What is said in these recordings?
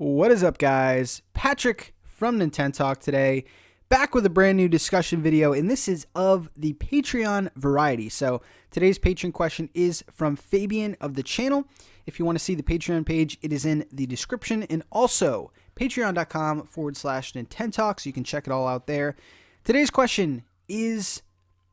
What is up, guys? Patrick from NintenTalk today, back with a brand new discussion video, and this is of the Patreon variety. So today's Patreon question is from Fabian of the channel. If you want to see the Patreon page, it is in the description, and also patreon.com/NintenTalk, so you can check it all out there. Today's question is,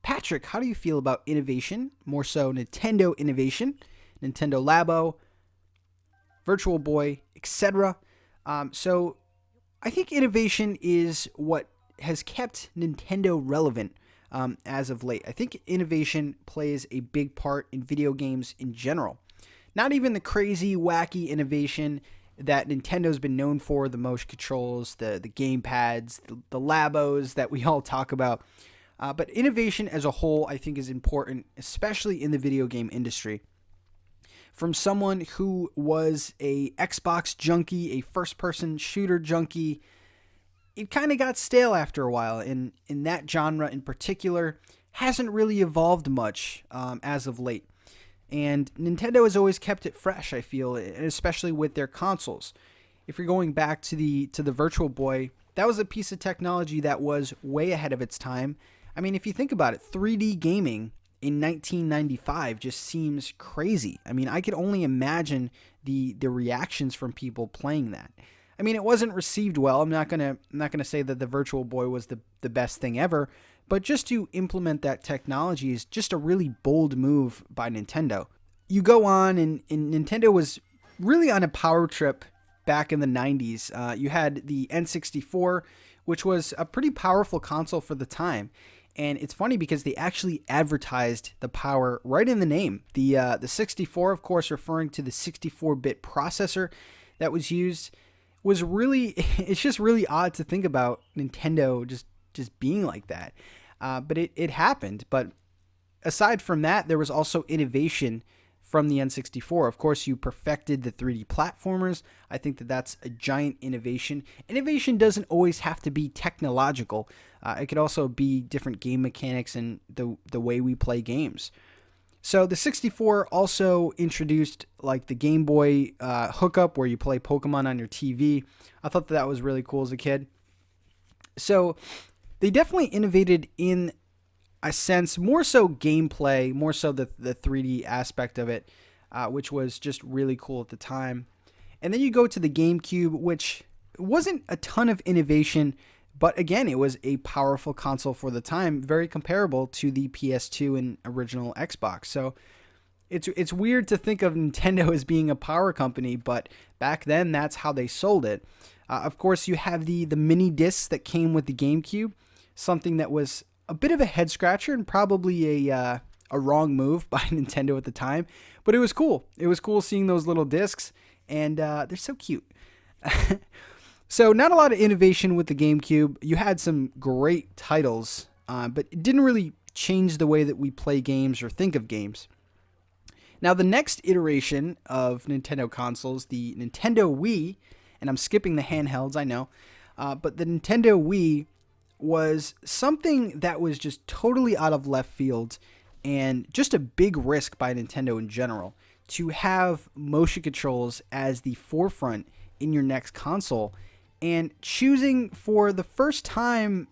Patrick, how do you feel about innovation? More so Nintendo innovation, Nintendo Labo, Virtual Boy, etc. So I think innovation is what has kept Nintendo relevant as of late. I think innovation plays a big part in video games in general. Not even the crazy, wacky innovation that Nintendo's been known for, the motion controls, the game pads, the Labos that we all talk about. But innovation as a whole, I think, is important, especially in the video game industry. From someone who was a Xbox junkie, a first-person shooter junkie, it kind of got stale after a while, and in that genre in particular, hasn't really evolved much as of late. And Nintendo has always kept it fresh, I feel, especially with their consoles. If you're going back to the Virtual Boy, that was a piece of technology that was way ahead of its time. I mean, if you think about it, 3D gaming in 1995 just seems crazy. I mean, I could only imagine the reactions from people playing that. I mean, it wasn't received well. I'm not gonna say that the Virtual Boy was the best thing ever, but just to implement that technology is just a really bold move by Nintendo. You go on, and Nintendo was really on a power trip back in the 90s. You had the N64, which was a pretty powerful console for the time. And it's funny because they actually advertised the power right in the name. The 64, of course, referring to the 64-bit processor that was used, was really, it's just really odd to think about Nintendo just being like that. But it happened. But aside from that, there was also innovation from the N64. Of course, you perfected the 3D platformers. I think that that's a giant innovation. Innovation doesn't always have to be technological. It could also be different game mechanics and the way we play games. So the 64 also introduced like the Game Boy hookup where you play Pokemon on your TV. I thought that was really cool as a kid. So they definitely innovated in a sense, more so gameplay, more so the 3D aspect of it, which was just really cool at the time. And then you go to the GameCube, which wasn't a ton of innovation, but again, it was a powerful console for the time, very comparable to the PS2 and original Xbox. So it's weird to think of Nintendo as being a power company, but back then that's how they sold it. Of course, you have the mini discs that came with the GameCube, something that was a bit of a head scratcher and probably a wrong move by Nintendo at the time, but it was cool. It was cool seeing those little discs, and they're so cute. So not a lot of innovation with the GameCube. You had some great titles, but it didn't really change the way that we play games or think of games. Now the next iteration of Nintendo consoles, the Nintendo Wii, and I'm skipping the handhelds, I know, but the Nintendo Wii was something that was just totally out of left field and just a big risk by Nintendo in general to have motion controls as the forefront in your next console, and choosing for the first time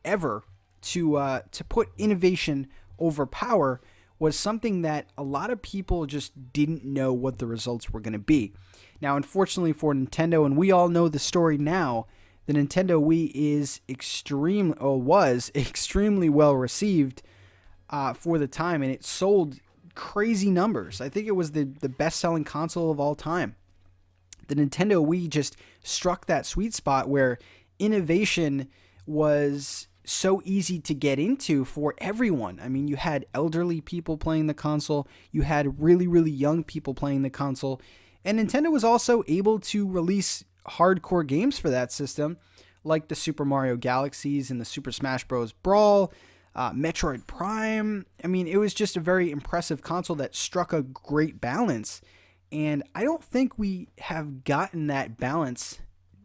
ever to put innovation over power was something that a lot of people just didn't know what the results were going to be. Now, unfortunately for Nintendo, and we all know the story now, the Nintendo Wii was extremely well received for the time, and it sold crazy numbers. I think it was the best-selling console of all time. The Nintendo Wii just struck that sweet spot where innovation was so easy to get into for everyone. I mean, you had elderly people playing the console, you had really, really young people playing the console, and Nintendo was also able to release hardcore games for that system, like the Super Mario Galaxies and the Super Smash Bros. Brawl, Metroid Prime. I mean, it was just a very impressive console that struck a great balance, and I don't think we have gotten that balance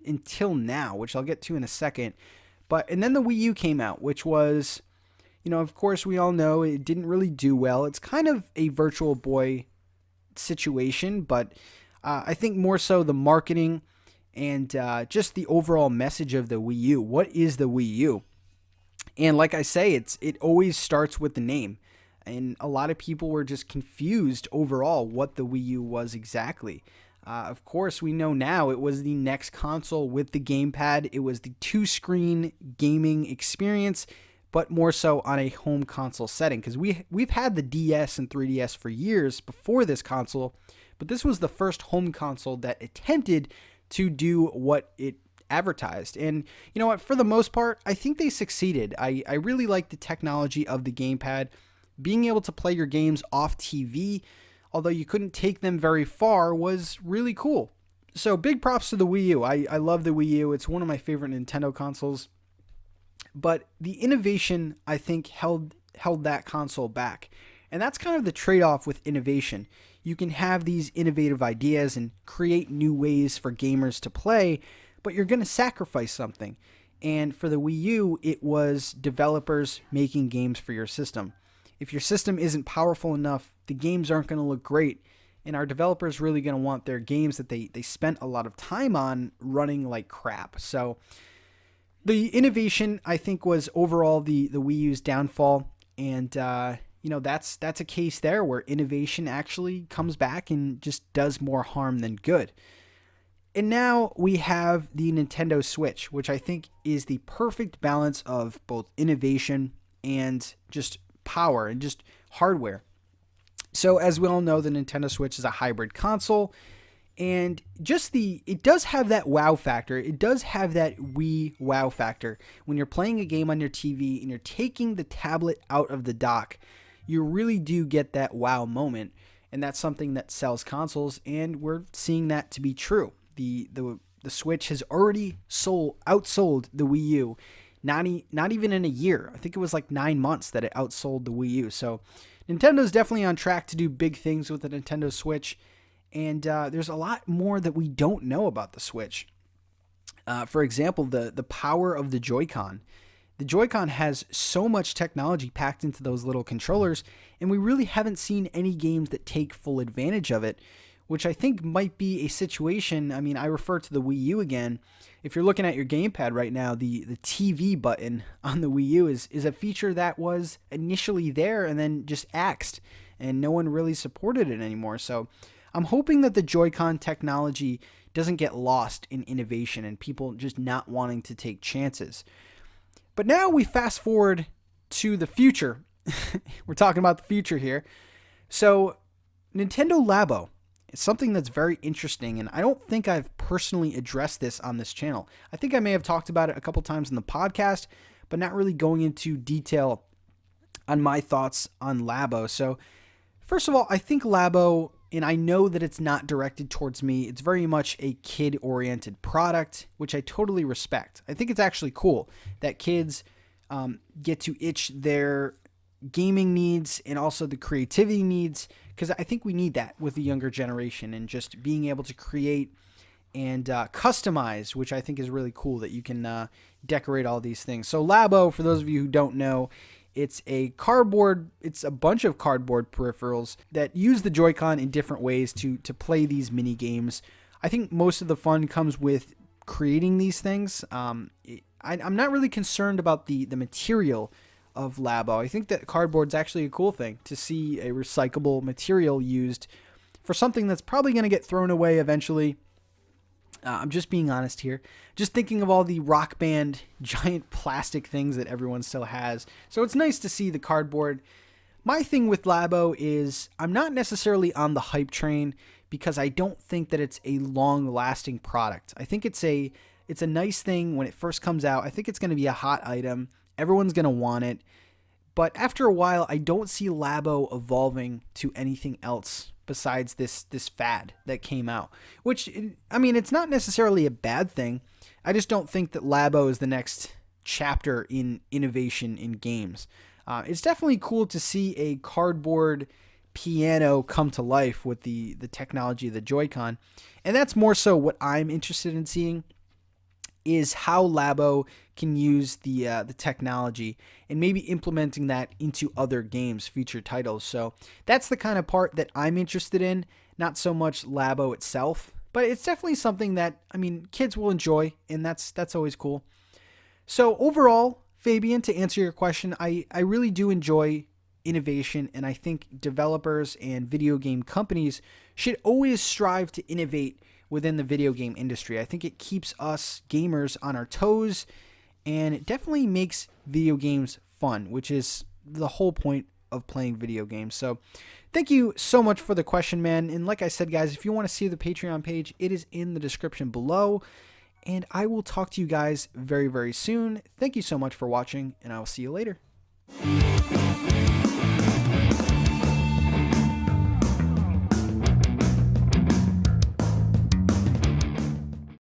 until now, which I'll get to in a second. And then the Wii U came out, which was, of course we all know it didn't really do well. It's kind of a Virtual Boy situation, but I think more so the marketing and just the overall message of the Wii U. What is the Wii U? And like I say, it always starts with the name. And a lot of people were just confused overall what the Wii U was exactly. Of course, we know now it was the next console with the gamepad. It was the two-screen gaming experience, but more so on a home console setting. Because we've had the DS and 3DS for years before this console, but this was the first home console that attempted to do what it advertised. And you know what? For the most part, I think they succeeded. I really like the technology of the gamepad. Being able to play your games off TV, although you couldn't take them very far, was really cool. So big props to the Wii U. I love the Wii U. It's one of my favorite Nintendo consoles. But the innovation, I think, held that console back. And that's kind of the trade-off with innovation. You can have these innovative ideas and create new ways for gamers to play, but you're going to sacrifice something. And for the Wii U, it was developers making games for your system. If your system isn't powerful enough, the games aren't going to look great. And our developers really going to want their games that they spent a lot of time on running like crap. So the innovation, I think, was overall the Wii U's downfall. And, that's a case there where innovation actually comes back and just does more harm than good. And now we have the Nintendo Switch, which I think is the perfect balance of both innovation and just power and just hardware. So as we all know, the Nintendo Switch is a hybrid console, and it does have that wow factor. It does have that Wii wow factor. When you're playing a game on your TV and you're taking the tablet out of the dock, you really do get that wow moment, and that's something that sells consoles, and we're seeing that to be true. The Switch has already outsold the Wii U. Not even in a year. I think it was like 9 months that it outsold the Wii U. So Nintendo's definitely on track to do big things with the Nintendo Switch. And there's a lot more that we don't know about the Switch. For example, the power of the Joy-Con. The Joy-Con has so much technology packed into those little controllers, and we really haven't seen any games that take full advantage of it, which I think might be a situation. I mean, I refer to the Wii U again. If you're looking at your gamepad right now, the TV button on the Wii U is a feature that was initially there and then just axed, and no one really supported it anymore. So I'm hoping that the Joy-Con technology doesn't get lost in innovation and people just not wanting to take chances. But now we fast forward to the future. We're talking about the future here. So Nintendo Labo. It's something that's very interesting, and I don't think I've personally addressed this on this channel. I think I may have talked about it a couple times in the podcast, but not really going into detail on my thoughts on Labo. So, first of all, I think Labo, and I know that it's not directed towards me, it's very much a kid-oriented product, which I totally respect. I think it's actually cool that kids get to itch their gaming needs and also the creativity needs, because I think we need that with the younger generation, and just being able to create and customize, which I think is really cool that you can decorate all these things. So Labo, for those of you who don't know, it's a bunch of cardboard peripherals that use the Joy-Con in different ways to play these mini games. I think most of the fun comes with creating these things. I'm not really concerned about the material of Labo. I think that cardboard's actually a cool thing to see, a recyclable material used for something that's probably going to get thrown away eventually. I'm just being honest here. Just thinking of all the Rock Band giant plastic things that everyone still has. So it's nice to see the cardboard. My thing with Labo is I'm not necessarily on the hype train, because I don't think that it's a long-lasting product. I think it's a nice thing when it first comes out. I think it's going to be a hot item. Everyone's going to want it. But after a while, I don't see Labo evolving to anything else besides this fad that came out. Which, I mean, it's not necessarily a bad thing. I just don't think that Labo is the next chapter in innovation in games. It's definitely cool to see a cardboard piano come to life with the technology of the Joy-Con. And that's more so what I'm interested in seeing, is how Labo can use the technology and maybe implementing that into other games, future titles. So that's the kind of part that I'm interested in, not so much Labo itself, but it's definitely something that, I mean, kids will enjoy, and that's always cool. So overall, Fabian, to answer your question, I really do enjoy innovation, and I think developers and video game companies should always strive to innovate within the video game industry. I think it keeps us gamers on our toes, and it definitely makes video games fun, which is the whole point of playing video games. So thank you so much for the question, man. And like I said, guys, if you want to see the Patreon page, it is in the description below. And I will talk to you guys very, very soon. Thank you so much for watching, and I will see you later.